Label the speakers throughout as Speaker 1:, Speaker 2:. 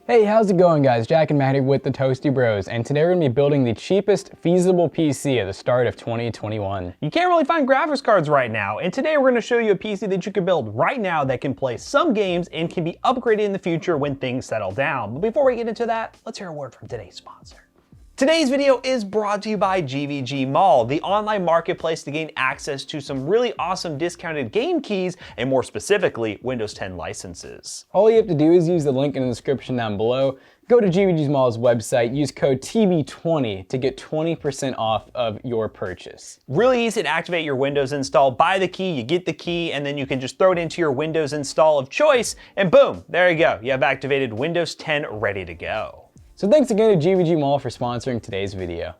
Speaker 1: Hey, how's it going guys? Jack and Matt here with the Toasty Bros, and today we're going to be building the cheapest feasible PC at the start of 2021.
Speaker 2: You can't really find graphics cards right now, and today we're going to show you a PC that you can build right now that can play some games and can be upgraded in the future when things settle down. But before we get into that, let's hear a word from today's sponsor. Today's video is brought to you by GVGMall, the online marketplace to gain access to some really awesome discounted game keys and more specifically, Windows 10 licenses.
Speaker 1: All you have to do is use the link in the description down below, go to GVGMall's website, use code TB20 to get 20% off of your purchase.
Speaker 2: Really easy to activate your Windows install. Buy the key, you get the key, and then you can just throw it into your Windows install of choice, and boom, there you go. You have activated Windows 10 ready to go.
Speaker 1: So thanks again to GVGMall for sponsoring today's video.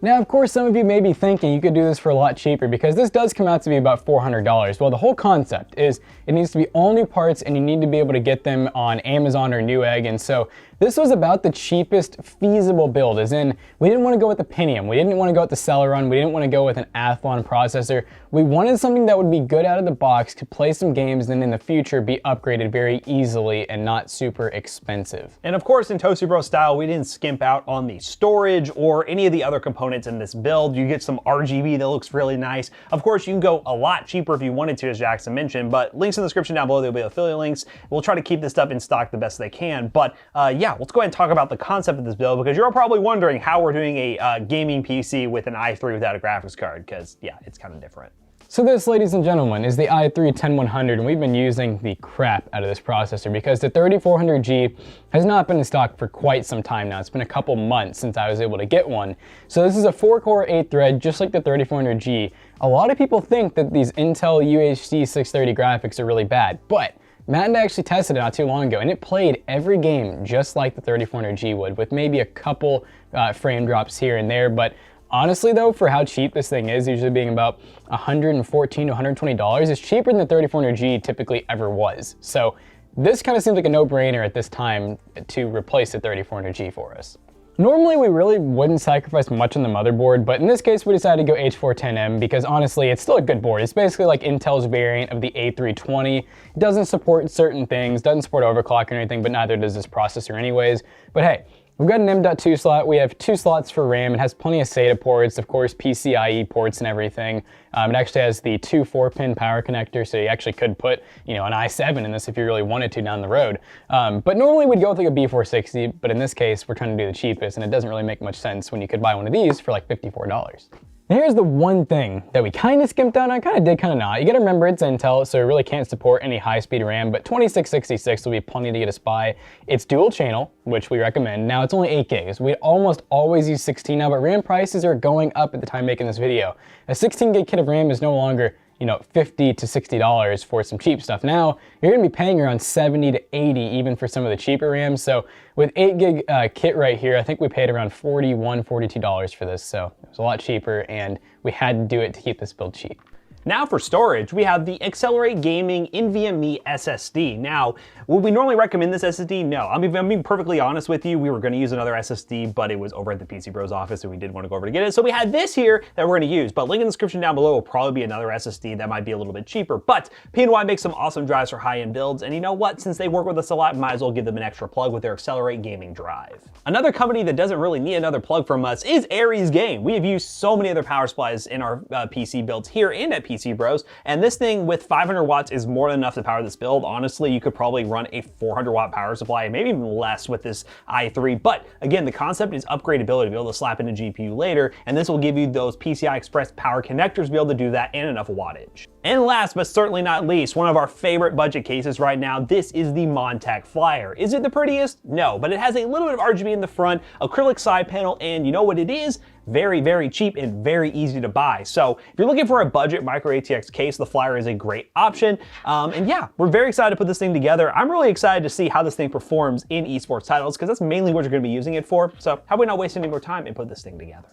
Speaker 1: Now, of course, some of you may be thinking you could do this for a lot cheaper because this does come out to be about $400. Well, the whole concept is it needs to be all new parts and you need to be able to get them on Amazon or Newegg. And so this was about the cheapest feasible build, as in we didn't want to go with the Pentium, we didn't want to go with the Celeron, we didn't want to go with an Athlon processor. We wanted something that would be good out of the box, could play some games, and in the future be upgraded very easily and not super expensive.
Speaker 2: And of course, in Toasty Bro style, we didn't skimp out on the storage or any of the other components in this build. You get some RGB that looks really nice. Of course, you can go a lot cheaper if you wanted to, as Jackson mentioned, but links in the description down below, there'll be affiliate links. We'll try to keep this stuff in stock the best they can. But yeah, let's go ahead and talk about the concept of this build, because you're probably wondering how we're doing a gaming PC with an i3 without a graphics card, because yeah, it's kind of different.
Speaker 1: So this, ladies and gentlemen, is the i3-10100, and we've been using the crap out of this processor because the 3400G has not been in stock for quite some time now. It's been a couple months since I was able to get one. So this is a 4-core 8-thread, just like the 3400G. A lot of people think that these Intel UHD 630 graphics are really bad, but Matt and I actually tested it not too long ago, and it played every game just like the 3400G would, with maybe a couple frame drops here and there. But honestly though, for how cheap this thing is, usually being about $114 to $120, it's cheaper than the 3400G typically ever was. So this kind of seems like a no-brainer at this time to replace the 3400G for us. Normally we really wouldn't sacrifice much on the motherboard, but in this case we decided to go H410M because honestly it's still a good board. It's basically like Intel's variant of the A320. It doesn't support certain things, doesn't support overclock or anything, but neither does this processor anyways. But hey, we've got an M.2 slot, we have 2 slots for RAM, it has plenty of SATA ports, of course PCIe ports and everything. It actually has the 2 4-pin power connectors, so you actually could put, you know, an i7 in this if you really wanted to down the road. But normally we'd go with like a B460, but in this case we're trying to do the cheapest, and it doesn't really make much sense when you could buy one of these for like $54. And here's the one thing that we kind of skimped out on, kind of did, kind of not. You gotta remember it's Intel, so it really can't support any high-speed RAM, but 2666 will be plenty to get us by. It's dual channel, which we recommend. Now it's only 8 gigs. We almost always use 16 now, but RAM prices are going up at the time making this video. A 16 gig kit of RAM is no longer, you know, $50 to $60 for some cheap stuff. Now, you're gonna be paying around $70 to $80 even for some of the cheaper RAMs. So with 8 gig kit right here, I think we paid around $41, $42 for this. So it was a lot cheaper, and we had to do it to keep this build cheap.
Speaker 2: Now for storage, we have the Accelerate Gaming NVMe SSD. Now, would we normally recommend this SSD? No. I'm being perfectly honest with you. We were gonna use another SSD, but it was over at the PC Bros office and we did want to go over to get it. So we had this here that we're gonna use, but link in the description down below will probably be another SSD that might be a little bit cheaper. But PNY makes some awesome drives for high-end builds, and you know what? Since they work with us a lot, might as well give them an extra plug with their Accelerate Gaming drive. Another company that doesn't really need another plug from us is ARESGAME. We have used so many other power supplies in our PC builds here and at PC Bros, and this thing with 500 watts is more than enough to power this build. Honestly, you could probably run a 400 watt power supply, maybe even less with this i3. But again, the concept is upgradability, to be able to slap in a GPU later, and this will give you those PCI Express power connectors to be able to do that and enough wattage. And last but certainly not least, one of our favorite budget cases right now, this is the MONTECH Flyer. Is it the prettiest? No, but it has a little bit of RGB in the front, acrylic side panel, and you know what it is? Very, very cheap and very easy to buy. So if you're looking for a budget micro ATX case, the Flyer is a great option. And yeah, we're very excited to put this thing together. I'm really excited to see how this thing performs in esports titles, because that's mainly what you're gonna be using it for. So how about we not waste any more time and put this thing together?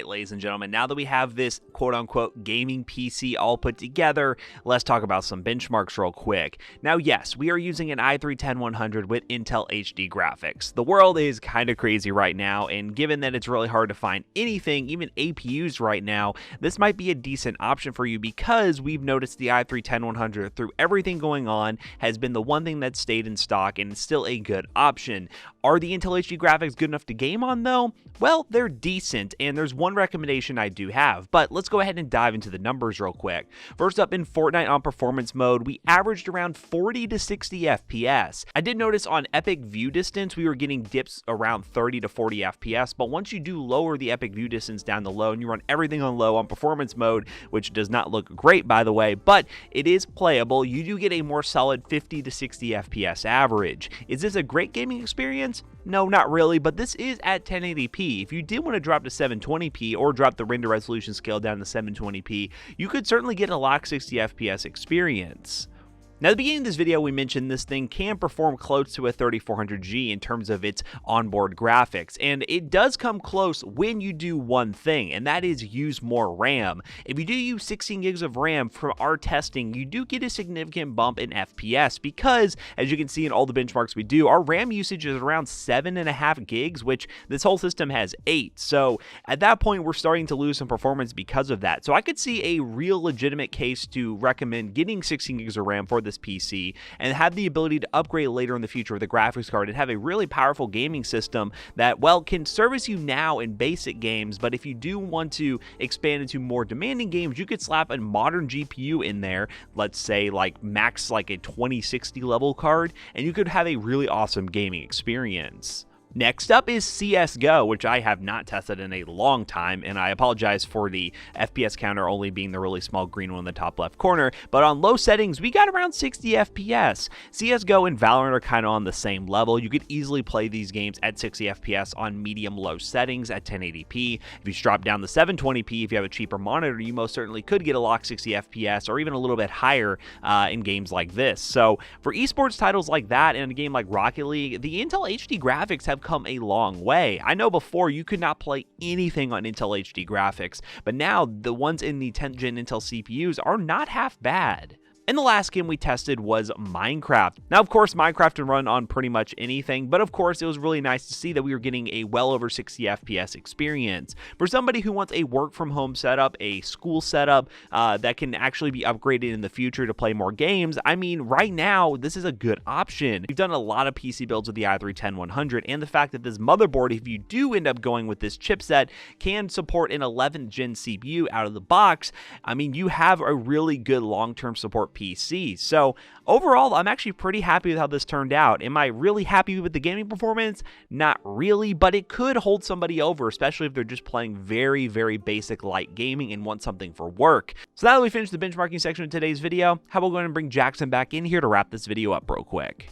Speaker 2: ladies and gentlemen, now that we have this quote-unquote gaming PC all put together, let's talk about some benchmarks real quick. Now, yes, we are using an i3-10100 with Intel HD graphics. The world is kind of crazy right now, and given that it's really hard to find anything, even APUs right now, this might be a decent option for you because we've noticed the i3-10100 through everything going on has been the one thing that stayed in stock and it's still a good option. Are the Intel HD graphics good enough to game on though? Well, they're decent, and there's one recommendation I do have, but let's go ahead and dive into the numbers real quick. First up, in Fortnite on performance mode, we averaged around 40 to 60 FPS. I did notice on epic view distance, we were getting dips around 30 to 40 FPS, but once you do lower the epic view distance down to low and you run everything on low on performance mode, which does not look great by the way, but it is playable, you do get a more solid 50 to 60 FPS average. Is this a great gaming experience? No, not really, but this is at 1080p. If you did want to drop to 720p or drop the render resolution scale down to 720p, you could certainly get a locked 60 FPS experience. Now, at the beginning of this video, we mentioned this thing can perform close to a 3400G in terms of its onboard graphics, and it does come close when you do one thing, and that is use more RAM. If you do use 16 gigs of RAM from our testing, you do get a significant bump in FPS because, as you can see in all the benchmarks we do, our RAM usage is around 7.5 gigs, which this whole system has 8. So at that point, we're starting to lose some performance because of that. So I could see a real legitimate case to recommend getting 16 gigs of RAM for this PC and have the ability to upgrade later in the future with a graphics card and have a really powerful gaming system that, well, can service you now in basic games, but if you do want to expand into more demanding games, you could slap a modern GPU in there, let's say like max like a 2060 level card, and you could have a really awesome gaming experience. Next up is CSGO, which I have not tested in a long time, and I apologize for the FPS counter only being the really small green one in the top left corner, but on low settings, we got around 60 FPS. CSGO and Valorant are kind of on the same level. You could easily play these games at 60 FPS on medium-low settings at 1080p. If you drop down to 720p, if you have a cheaper monitor, you most certainly could get a locked 60 FPS or even a little bit higher in games like this. So for esports titles like that and a game like Rocket League, the Intel HD graphics have come a long way. I know before you could not play anything on Intel HD graphics, but now the ones in the 10th gen Intel CPUs are not half bad. And the last game we tested was Minecraft. Now, of course, Minecraft can run on pretty much anything, but of course, it was really nice to see that we were getting a well over 60 FPS experience. For somebody who wants a work from home setup, a school setup that can actually be upgraded in the future to play more games, I mean, right now, this is a good option. We've done a lot of PC builds with the i3-10100, and the fact that this motherboard, if you do end up going with this chipset, can support an 11th gen CPU out of the box, I mean, you have a really good long-term support PC. So overall, I'm actually pretty happy with how this turned out. Am I really happy with the gaming performance? Not really, but it could hold somebody over, especially if they're just playing very, very basic light gaming and want something for work. So now that we finished the benchmarking section of today's video, how about going and bring Jackson back in here to wrap this video up real quick?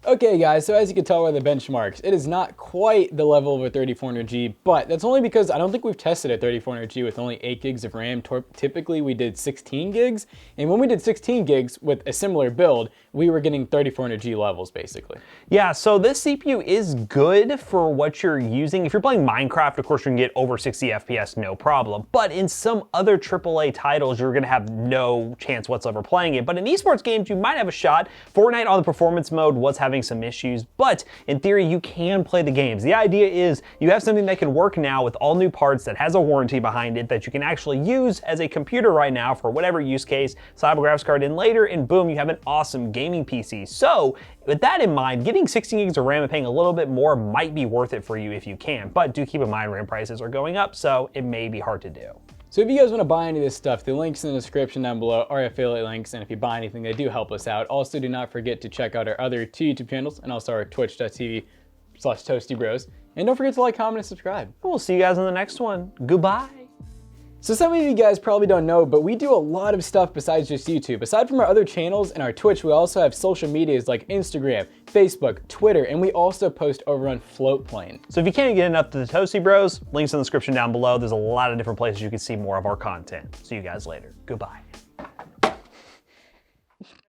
Speaker 1: Okay guys, so as you can tell by the benchmarks, it is not quite the level of a 3400G, but that's only because I don't think we've tested a 3400G with only 8 gigs of RAM. Typically we did 16 gigs, and when we did 16 gigs with a similar build, we were getting 3400G levels basically.
Speaker 2: Yeah, so this CPU is good for what you're using. If you're playing Minecraft, of course you can get over 60 FPS, no problem. But in some other AAA titles, you're gonna have no chance whatsoever playing it. But in esports games, you might have a shot. Fortnite on the performance mode was having some issues, but in theory, you can play the games. The idea is you have something that can work now with all new parts that has a warranty behind it that you can actually use as a computer right now for whatever use case, slap a graphics card in later, and boom, you have an awesome gaming PC. So with that in mind, getting 16 gigs of RAM and paying a little bit more might be worth it for you if you can, but do keep in mind RAM prices are going up, so it may be hard to do.
Speaker 1: So if you guys want to buy any of this stuff, the links in the description down below are affiliate links, and if you buy anything, they do help us out. Also, do not forget to check out our other 2 YouTube channels, and also our twitch.tv/toastybros. And don't forget to like, comment, and subscribe.
Speaker 2: We'll see you guys in the next one. Goodbye.
Speaker 1: So some of you guys probably don't know, but we do a lot of stuff besides just YouTube. Aside from our other channels and our Twitch, we also have social medias like Instagram, Facebook, Twitter, and we also post over on Floatplane.
Speaker 2: So if you can't get enough to the Toasty Bros, links in the description down below. There's a lot of different places you can see more of our content. See you guys later. Goodbye.